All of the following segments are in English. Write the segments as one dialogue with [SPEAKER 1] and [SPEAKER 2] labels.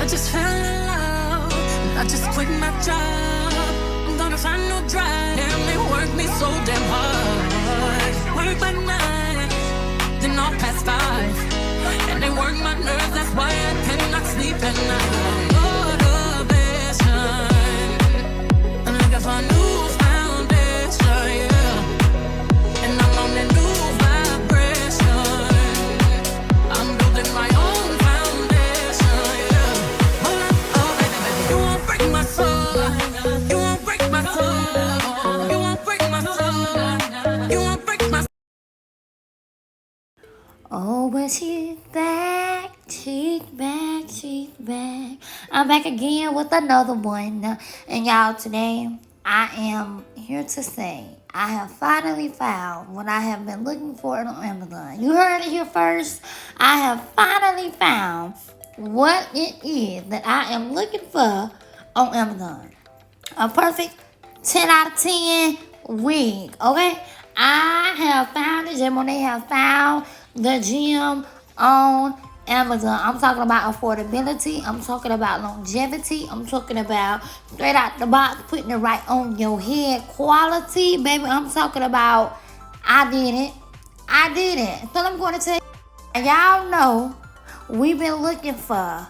[SPEAKER 1] just fell in love. I just quit my job. I'm gonna find no drive. Damn, they work me so damn hard. Work by 9, then all past 5. And they work my nerves, that's why I cannot sleep at night. Motivation, I'm looking for a new foundation, yeah. And I'm on that new vibration. I'm building my own foundation, yeah. Hold up, oh baby, baby, you won't break my soul. You won't break my soul. You won't break my soul. You won't break my soul.
[SPEAKER 2] Oh, but she's back, she's back, she's back. I'm back again with another one. And y'all, today I am here to say I have finally found what I have been looking for on Amazon. You heard it here first. I have finally found what it is that I am looking for on Amazon. A perfect 10 out of 10 wig, okay? I have found it. Jaymonae has found the gem on Amazon. I'm talking about affordability. I'm talking about longevity. I'm talking about straight out the box, putting it right on your head quality. Baby, I'm talking about I did it. I did it. So I'm going to tell you, y'all know we've been looking for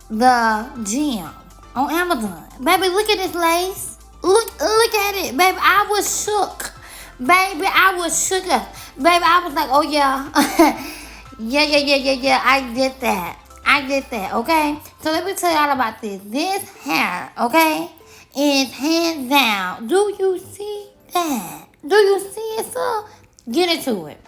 [SPEAKER 2] the gem on Amazon. Baby, look at this lace. Look at it. Baby, I was shook. Baby, I was shook up. Baby, I was like, oh yeah. yeah, I did that, okay? So let me tell y'all about this. This hair, okay, is hands down. Do you see that? Do you see it, sir? Get into it.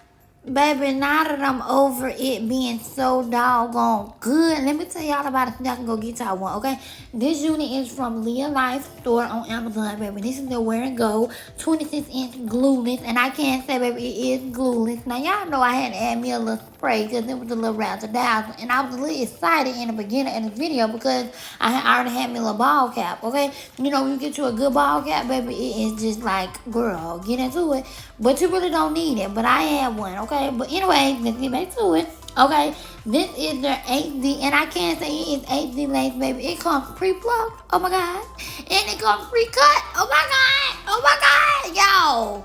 [SPEAKER 2] Baby, now that I'm over it being so doggone good, let me tell y'all about it so y'all can go get y'all one, okay? This unit is from Lealife store on Amazon, baby. This is the wear and go 26-inch glueless, and I can't say, baby, it is glueless. Now, y'all know I had to add me a little spray because it was a little razzle-dazzle, and I was a little excited in the beginning of the video because I already had me a little ball cap, okay? You know, when you get you a good ball cap, baby, it is just like, girl, get into it. But you really don't need it, but I had one, okay? But anyway, let's get back to it. Okay, this is their 8D, and I can't say it is 8D lace, baby. It comes pre-plucked, oh my God. And it comes pre-cut, oh my God, yo.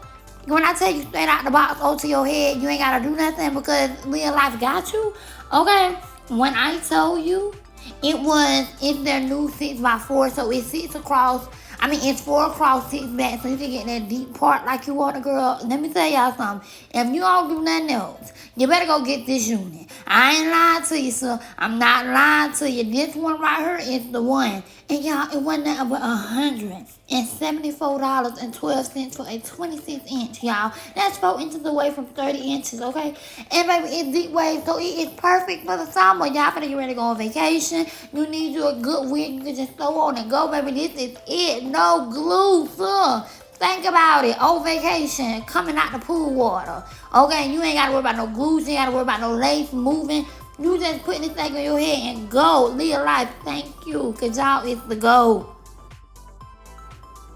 [SPEAKER 2] When I tell you straight out the box, over to your head, you ain't gotta do nothing because Lealife got you, okay? When I told you, it's their new 6x4, so it sits across. I mean, it's 4 across, 6 back, so you can get that deep part like you want a girl. Let me tell y'all something. If you don't do nothing else, you better go get this unit. I ain't lying to you, sir. I'm not lying to you. This one right here is the one. And y'all, it wasn't nothing but $174.12 for a 26-inch, y'all. That's 4 inches away from 30 inches, okay? And baby, it's deep wave, so it is perfect for the summer. Y'all finna get ready to go on vacation. You need you a good wig. You can just throw on and go, baby. This is it. No glue, sir. Think about it. On vacation, coming out the pool water. Okay, you ain't got to worry about no glue. You ain't got to worry about no lace moving. You just putting this thing on your head and go. Lealife, thank you. Because y'all is the go.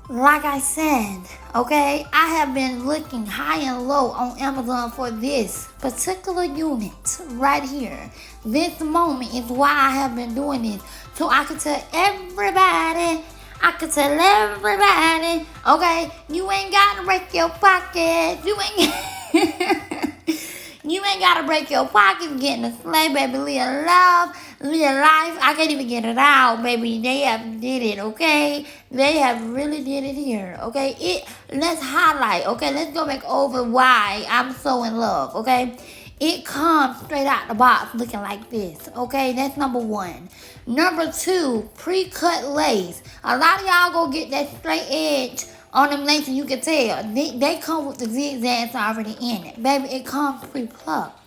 [SPEAKER 2] Like I said, okay, I have been looking high and low on Amazon for this particular unit right here. This moment is why I have been doing this. So I can tell everybody, okay, you ain't got to break your pocket. You ain't got to break your pockets getting a sleigh, baby. Lealife. I can't even get it out, baby. They have did it, okay? They have really did it here, okay? Let's highlight, okay? Let's go back over why I'm so in love, okay? It comes straight out the box looking like this, okay? That's number 1. Number 2, pre-cut lace. A lot of y'all go get that straight edge on them laces, you can tell. They come with the zigzags already in it. Baby, it comes pre-plucked.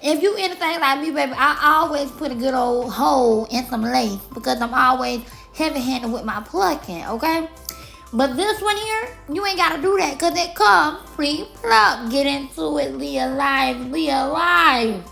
[SPEAKER 2] If you anything like me, baby, I always put a good old hole in some lace because I'm always heavy-handed with my plucking, okay? But this one here, you ain't got to do that because it comes pre-plucked. Get into it, Lealife.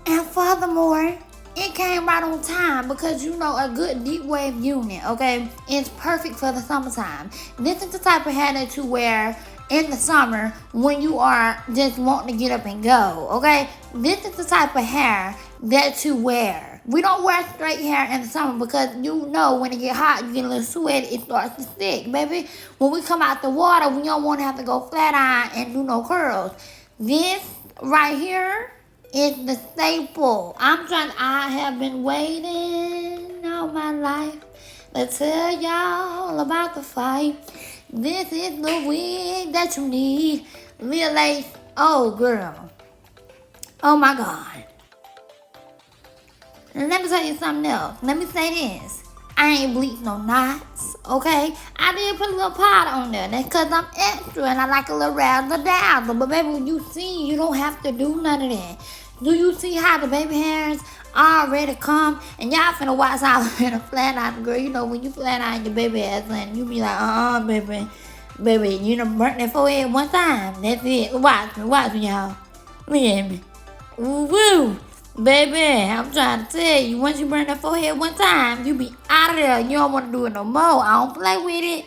[SPEAKER 2] And furthermore, it came right on time because you know a good deep wave unit, okay, is perfect for the summertime. This is the type of hair that you wear in the summer when you are just wanting to get up and go, okay? This is the type of hair that you wear We don't wear straight hair in the summer because you know when it get hot, you get a little sweaty, it starts to stick, baby. When we come out the water, we don't want to have to go flat iron and do no curls. This right here is the staple. I have been waiting all my life to tell y'all about the fight. This is the wig that you need. Lealife. Oh, girl. Oh, my God. Let me tell you something else. Let me say this. I ain't bleached no knots, okay? I did put a little powder on there. That's because I'm extra and I like a little razzle-dazzle. But baby, when you see, you don't have to do none of that. Do you see how the baby hairs already come? And y'all finna watch how I'm finna flat out, girl. You know, when you flat out your baby ass and you be like, baby. Baby, you done burnt that forehead one time. That's it. Watch me, y'all. Look at me. Woo! Baby, I'm trying to tell you, once you burn that forehead one time, you be out of there. You don't want to do it no more. I don't play with it.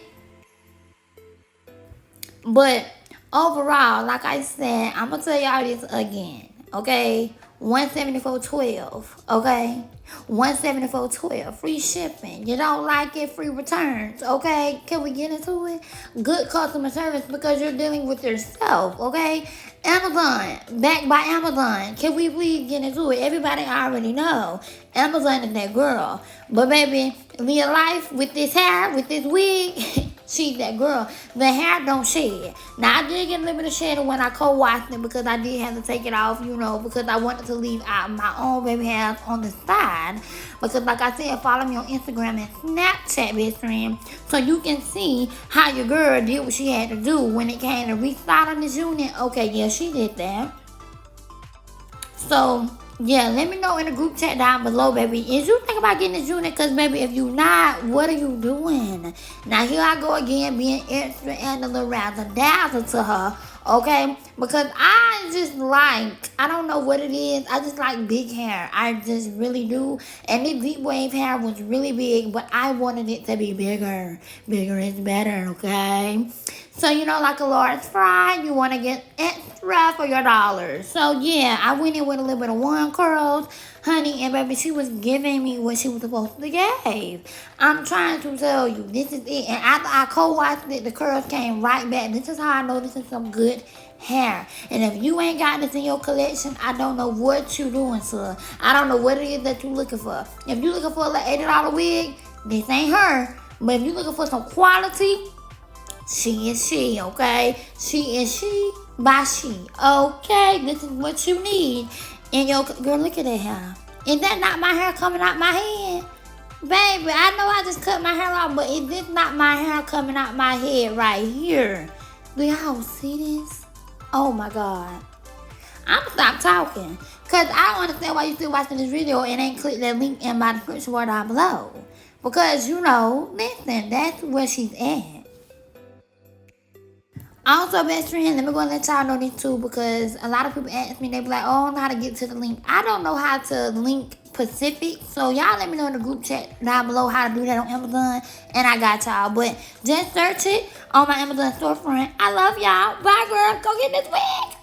[SPEAKER 2] But overall, like I said, I'm going to tell y'all this again, okay? 174.12, okay? 174.12, free shipping. You don't like it, free returns, okay? Can we get into it? Good customer service because you're dealing with yourself, okay? Amazon, backed by Amazon. Can we please get into it? Everybody already know Amazon is that girl. But baby, Lealife with this hair, with this wig, she's that girl. The hair don't shed. Now, I did get a little bit of shedding when I co-washed it because I did have to take it off, you know, because I wanted to leave out my own baby hairs on the side. Because like I said, follow me on Instagram and Snapchat, best friend, so you can see how your girl did what she had to do when it came to restyling this unit. Okay, yeah, she did that. So, yeah, let me know in the group chat down below, baby. Is you think about getting this unit? Because, baby, if you not, what are you doing? Now, here I go again, being extra and a little razzle-dazzle to her, okay? Because I just like, I don't know what it is. I just like big hair. I just really do. And this deep wave hair was really big, but I wanted it to be bigger. Bigger is better, okay? So, you know, like a large fry, you want to get extra for your dollars. So, yeah, I went in with a little bit of one curls, honey, and baby, she was giving me what she was supposed to give. I'm trying to tell you, this is it. And after I co-washed it, the curls came right back. This is how I know this is some good hair. And if you ain't got this in your collection, I don't know what you doing, sir. I don't know what it is that you looking for. If you looking for a $80 wig, this ain't her. But if you looking for some quality, she is she, okay? She is she by she, okay? This is what you need. And your girl, look at that hair. Is that not my hair coming out my head? Baby, I know I just cut my hair off, but is this not my hair coming out my head right here? Do y'all see this? Oh my God. I'm gonna stop talking. Because I don't understand why you still watching this video and ain't click that link in my description bar down below. Because, you know, listen, that's where she's at. Also, best friend, let me go and let y'all know this too, because a lot of people ask me, they be like, oh, I don't know how to get to the link. I don't know how to link Pacific, so y'all let me know in the group chat down below how to do that on Amazon, and I got y'all. But just search it on my Amazon storefront. I love y'all. Bye, girl. Go get this wig.